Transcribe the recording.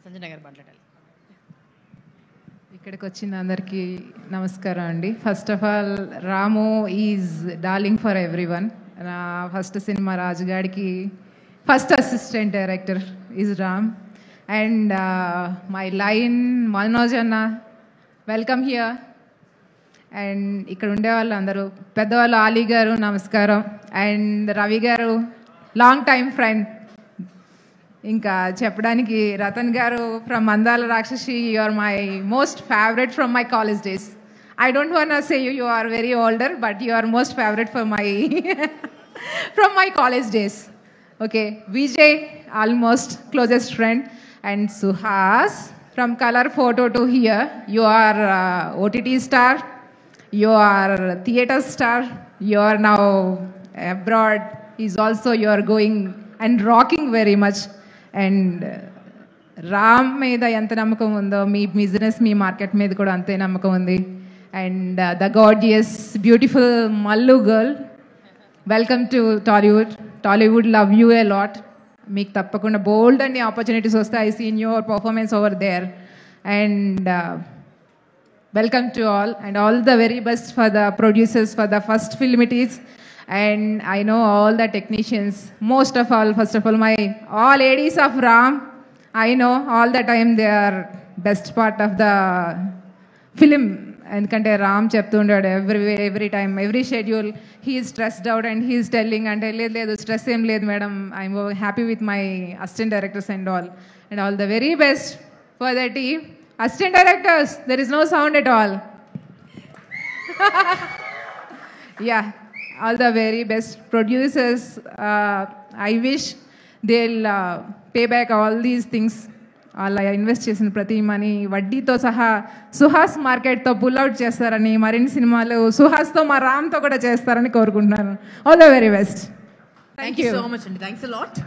సంజన గారు మాట్లాడాలి. ఇక్కడికి వచ్చిన అందరికీ నమస్కారం అండి. First of all Ramu is darling for everyone. నా ఫస్ట్ సినిమా రాజుగాడికి first assistant director is Ram. And my line Manoj అన్న, వెల్కమ్ హియర్. అండ్ ఇక్కడ ఉండేవాళ్ళు అందరూ పెద్దవాళ్ళు, ఆలీ గారు నమస్కారం. అండ్ రవి గారు లాంగ్ టైమ్ ఫ్రెండ్. ఇంకా చెప్పడానికి రతన్ గారు from Andala Rakshasi, you are my most favourite from my college days. I don't want say you are very older, but you are most favourite for my from my college days. Okay, Vijay almost closest friend. And Suhas from colour photo to here, you are OTT star, you are theatre star, you are now abroad, is also you are going and rocking very much. And Ram మీద ఎంత నమ్మకం ఉందో మీ business, మీ market మీద కూడా అంతే నమ్మకం ఉంది. And the gorgeous beautiful Mallu girl, welcome to Tollywood. Tollywood love you a lot. మీకు తప్పకుండా బోల్డ్ అన్ని ఆపర్చునిటీస్ వస్తాయి. I seen your performance over there. And welcome to all the very best for the producers for the first film it is. And I know all the technicians, most of all, first of all, my all ladies of Ram, I know all the time they are best part of the film. ఎందుకంటే రామ్ చెప్తుంటాడు every time, every schedule he is stressed out and he is telling, అంటే లేదు stress ఏం లేదు madam, I'm happy with my assistant directors and all the very best for the team. Assistant directors, there is no sound at all. Yeah, all the very best producers. I wish they'll pay back all these things. అలా invest చేసిన ప్రతి money వడ్డీతో సహా Suhas మార్కెట్తో pull-out చేస్తారని, మరిన్ని సినిమాలు సుహాస్తో మా రామ్తో కూడా చేస్తారని కోరుకుంటున్నాను. All the very best. Thank you so much అండి. Thanks a lot.